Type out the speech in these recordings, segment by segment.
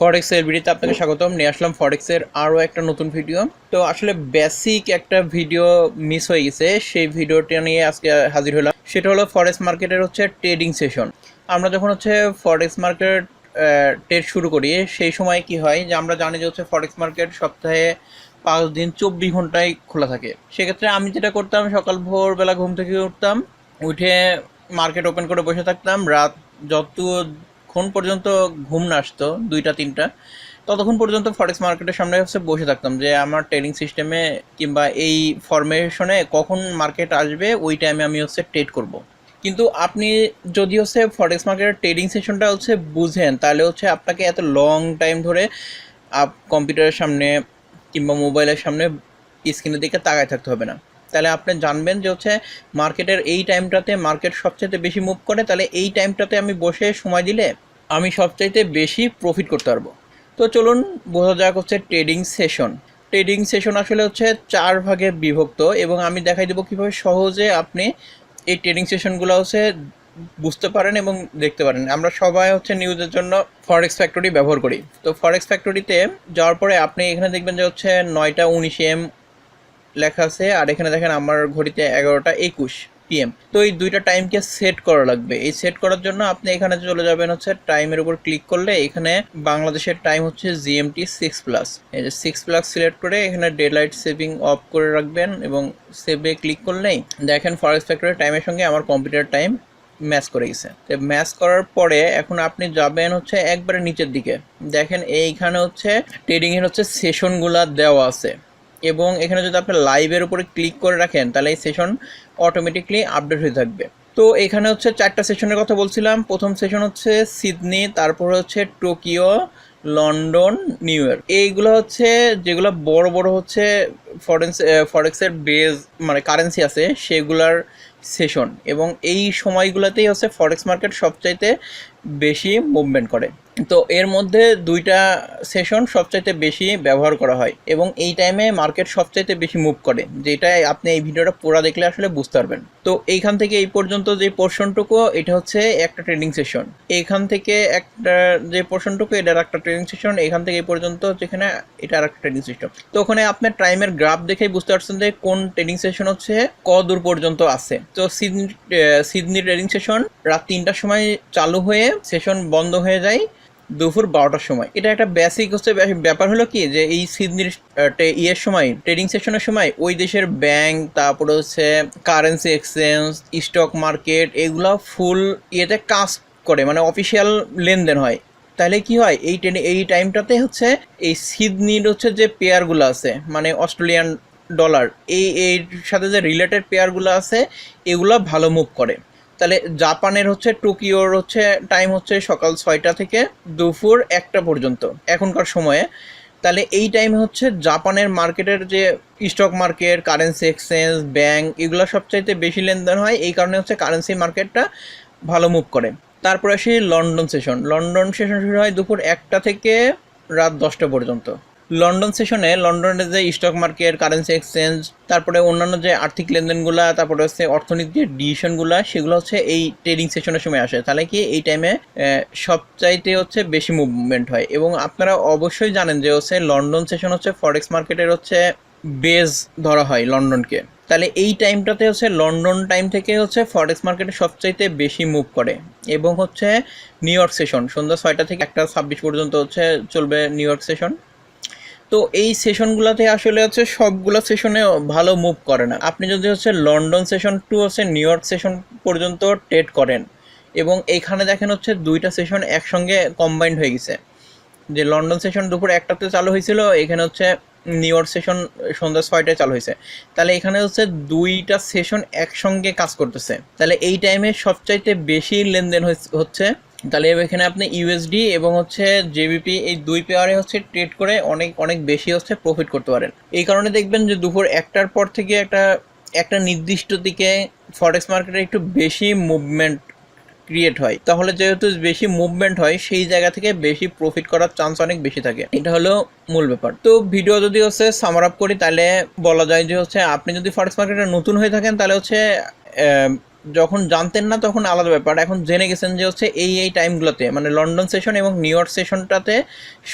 ফরেক্স এর ভিডিওতে আপনাকে স্বাগতম। নিয়ে আসলাম ফরেক্সের আরও একটা নতুন ভিডিও। তো আসলে বেসিক একটা ভিডিও মিস হয়ে গেছে, সেই ভিডিওটা নিয়ে আজকে হাজির হলাম। সেটা হলো ফরেক্স মার্কেটের ট্রেডিং সেশন। আমরা যখন ফরেক্স মার্কেট ট্রেড শুরু করি, সেই সময় কি হয় যে আমরা জানি যে ফরেক্স মার্কেট সপ্তাহে 5 দিন 24 ঘন্টায় খোলা থাকে। সেক্ষেত্রে আমি যেটা করতাম, সকাল ভোরবেলা ঘুম থেকে উঠতাম, উঠে মার্কেট ওপেন করে বসে থাকতাম। রাত যতক্ষণ পর্যন্ত ঘুম না আসতো, 2টা 3টা, ততক্ষণ পর্যন্ত ফরেক্স মার্কেটের সামনে বসে থাকতাম যে আমার ট্রেডিং সিস্টেমে কিংবা এই ফরমেশনে কখন মার্কেট আসবে, ওই টাইমে আমি ট্রেড করব। কিন্তু আপনি যদি ফরেক্স মার্কেটের ট্রেডিং সেশনটা বুঝেন, তাহলে আপনাকে এত লং টাইম ধরে কম্পিউটারের সামনে কিংবা মোবাইলের সামনে স্ক্রিনের দিকে তাকায় থাকতে হবে না। তাহলে আপনি জানবেন যে মার্কেটের এই টাইমটাতে মার্কেট সবচাইতে বেশি মুভ করে, তাহলে এই টাইমটাতে আমি বসে সময় দিলে আমি সবচাইতে বেশি প্রফিট করতে পারবো। তো চলুন বোঝা যাক ট্রেডিং সেশন। ট্রেডিং সেশন আসলে 4 ভাগে বিভক্ত, এবং আমি দেখাই দেবো কীভাবে সহজে আপনি এই ট্রেডিং সেশনগুলো বুঝতে পারেন এবং দেখতে পারেন। আমরা সবাই নিউজের জন্য ফরেক্স ফ্যাক্টরি ব্যবহার করি। তো ফরেক্স ফ্যাক্টরিতে যাওয়ার পরে আপনি এখানে দেখবেন যে 9টা 19 AM লেখা আছে, আর এখানে দেখেন আমার ঘড়িতে 11টা 21 PM। তো এই দুইটা টাইমকে সেট করা লাগবে। এই সেট করার জন্য আপনি এখানে চলে যাবেন টাইমের উপর ক্লিক করলে, এখানে বাংলাদেশের টাইম GMT 6+। এই যে 6+ সিলেক্ট করে এখানে ডে লাইট সেভিং অফ করে রাখবেন এবং সেভে ক্লিক করলেই দেখেন ফরেক্স ফ্যাক্টরি টাইমের সঙ্গে আমার কম্পিউটার টাইম ম্যাচ করে গেছে। তো ম্যাচ করার পরে এখন আপনি যাবেন একবারে নিচের দিকে, দেখেন এইখানে ট্রেডিংয়ের সেশনগুলা দেওয়া আছে, এবং এখানে যদি আপনি লাইভের উপরে ক্লিক করে রাখেন তাহলে এই সেশন অটোমেটিকলি আপডেট হয়ে থাকবে। তো এখানে 4টা সেশনের কথা বলছিলাম। প্রথম সেশন সিডনি, তারপর টোকিও, লন্ডন, নিউ ইয়র্ক। এইগুলো যেগুলো বড় বড় ফরেক্সের বেজ মানে কারেন্সি আছে সেগুলার সেশন, এবং এই সময়গুলোতেই ফরেক্স মার্কেট সবচাইতে বেশি মুভমেন্ট করে। তো এর মধ্যে 2টা সেশন সবচাইতে বেশি ব্যবহার করা হয়, এবং এই টাইমে মার্কেট সবচাইতে বেশি মুভ করে, যেটা আপনি এই ভিডিওটা পুরো দেখলে আসলে বুঝতে পারবেন। তো এইখান থেকে এই পর্যন্ত যে পোর্শনটুকু, এটা একটা ট্রেডিং সেশন। এইখান থেকে একটা যে পোর্শনটুকু, এটার একটা ট্রেডিং সেশন। এখান থেকে এই পর্যন্ত যেখানে, এটা আর একটা ট্রেডিং সেশন। তো ওখানে আপনার টাইমের গ্রাফ দেখেই বুঝতে পারছেন যে কোন ট্রেডিং সেশন কদূর পর্যন্ত আছে। তো সিডনি ট্রেডিং সেশন রাত 3টার সময় চালু হয়ে সেশন বন্ধ হয়ে যায় দুপুর 12টার সময়। এটা একটা বেসিক ব্যাপার হলো কি, যে এই সিডনির সময় ট্রেডিং সেশনের সময় ওই দেশের ব্যাংক, তারপরে কারেন্সি এক্সচেঞ্জ, স্টক মার্কেট, এগুলা ফুল ইয়েতে কাজ করে, মানে অফিসিয়াল লেনদেন হয়। তাহলে কি হয়, এই টাইমটাতে এই সিডনির যে পেয়ারগুলো আছে, মানে অস্ট্রেলিয়ান ডলার, এর সাথে যে রিলেটেড পেয়ারগুলো আছে, এগুলো ভালো মুভ করে। তাহলে জাপানের টোকিওর টাইম সকাল 6টা থেকে দুপুর 1টা পর্যন্ত এখনকার সময়ে। তাহলে এই টাইমে জাপানের মার্কেটের যে stock market, currency exchange, bank, এগুলো সবচাইতে বেশি লেনদেন হয়। এই কারণে কারেন্সি মার্কেটটা ভালো মুভ করে। তারপরে আসি লন্ডন সেশন। লন্ডন সেশন শুরু হয় দুপুর 1টা থেকে রাত 10টা পর্যন্ত। লন্ডন সেশনে লন্ডনের যে স্টক মার্কেট, কারেন্সি এক্সচেঞ্জ, তারপরে অন্যান্য যে আর্থিক লেনদেনগুলা, তারপরে অর্থনীতির ডিসিশনগুলা, সেগুলো এই ট্রেডিং সেশনের সময় আসে। তাহলে কি এই টাইমে সবচাইতে বেশি মুভমেন্ট হয়। এবং আপনারা অবশ্যই জানেন যে লন্ডন সেশন ফরেক্স মার্কেটের বেজ ধরা হয় লন্ডনকে। তাহলে এই টাইমটাতে লন্ডন টাইম থেকে ফরেক্স মার্কেটে সবচাইতে বেশি মুভ করে। এবং নিউ ইয়র্ক সেশন সন্ধ্যা 6টা থেকে 1টা 26 পর্যন্ত চলবে নিউ ইয়র্ক সেশন। তো এই সেশনগুলোতে আসলে সবগুলো সেশনে ভালো মুভ করে না। আপনি যদি London session two new York session পর্যন্ত ট্রেড করেন, এবং এইখানে দেখেন 2টা সেশন একসঙ্গে কম্বাইন্ড হয়ে গেছে, যে লন্ডন সেশন দুপুর 1টাতে চালু হয়েছিল, এখানে নিউ ইয়র্ক সেশন সন্ধ্যা 6টায় চালু হয়েছে। তাহলে এখানে 2টা সেশন একসঙ্গে কাজ করতেছে। তাহলে এই টাইমে সবচাইতে বেশি লেনদেন হচ্ছে। তাহলে এখানে আপনি ইউএসডি এবং জেবিপি, এই দুই পেয়ারে ট্রেড করে অনেক অনেক বেশি প্রফিট করতে পারেন। এই কারণে দেখবেন যে দুপুর 1টার পর থেকে একটা নির্দিষ্ট দিকে ফরেক্স মার্কেটে একটু বেশি মুভমেন্ট ক্রিয়েট হয়। তাহলে যেহেতু বেশি মুভমেন্ট হয়, সেই জায়গা থেকে বেশি প্রফিট করার চান্স অনেক বেশি থাকে। এটা হলো মূল ব্যাপার। তো ভিডিও যদি সামার আপ করি, তাহলে বলা যায় যে আপনি যদি ফরেক্স মার্কেটে নতুন হয়ে থাকেন, তাহলে যখন জানতেন না তখন আলাদা ব্যাপার, এখন জেনে গেছেন যে হচ্ছে এই টাইমগুলোতে মানে লন্ডন সেশন এবং নিউ ইয়র্ক সেশনটাতে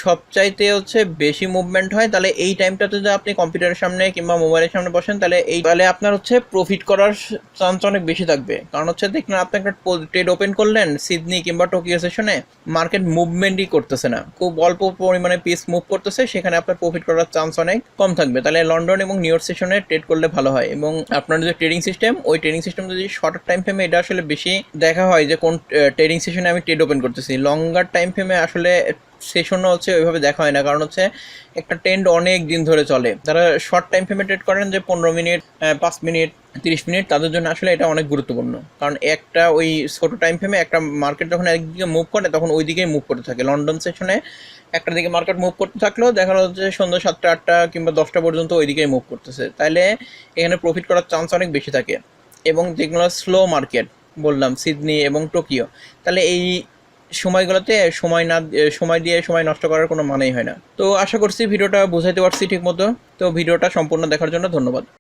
সবচাইতে হচ্ছে বেশি মুভমেন্ট হয়, তাহলে এই টাইমটাতে যদি আপনি কম্পিউটারের সামনে কিংবা মোবাইলের সামনে বসেন তাহলে আপনার হচ্ছে প্রফিট করার চান্স অনেক বেশি থাকবে। কারণ হচ্ছে দেখলেন আপনি একটা ট্রেড ওপেন করলেন সিডনি কিংবা টোকিও সেশনে, মার্কেট মুভমেন্টই করতেছে না, খুব অল্প পরিমাণে পিস মুভ করতেছে, সেখানে আপনার প্রফিট করার চান্স অনেক কম থাকবে। তাহলে লন্ডন এবং নিউ ইয়র্ক সেশনে ট্রেড করলে ভালো হয়। এবং আপনার যে ট্রেডিং সিস্টেম, ওই ট্রেডিং সিস্টেম যদি শর্টার টাইম ফ্রেমে, এটা আসলে বেশি দেখা হয় যে কোন ট্রেডিং সেশনে আমি ট্রেড ওপেন করতেছি। লঙ্গার টাইম ফ্রেমে আসলে সেশনও হচ্ছে ওইভাবে দেখা হয় না, কারণ হচ্ছে একটা ট্রেন্ড অনেক দিন ধরে চলে। যারা শর্ট টাইম ফ্রেমে ট্রেড করেন যে 15 মিনিট, 5 মিনিট, 30 মিনিট, তাদের জন্য আসলে এটা অনেক গুরুত্বপূর্ণ। কারণ একটা ওই ছোটো টাইম ফ্রেমে একটা মার্কেট যখন একদিকে মুভ করে তখন ওই দিকেই মুভ করতে থাকে। লন্ডন সেশনে একটা দিকে মার্কেট মুভ করতে থাকলেও দেখা যাচ্ছে সন্ধ্যা 7টা 8টা কিংবা 10টা পর্যন্ত ওই দিকেই মুভ করতেছে, তাইলে এখানে প্রফিট করার চান্স অনেক বেশি থাকে। এবং যেগুলো স্লো মার্কেট বললাম সিডনি এবং টোকিও, তাহলে এই সময়গুলোতে সময় দিয়ে সময় নষ্ট করার কোনো মানেই হয় না। তো আশা করছি ভিডিওটা বুঝাইতে পারছি ঠিক মতো। তো ভিডিওটা সম্পূর্ণ দেখার জন্য ধন্যবাদ।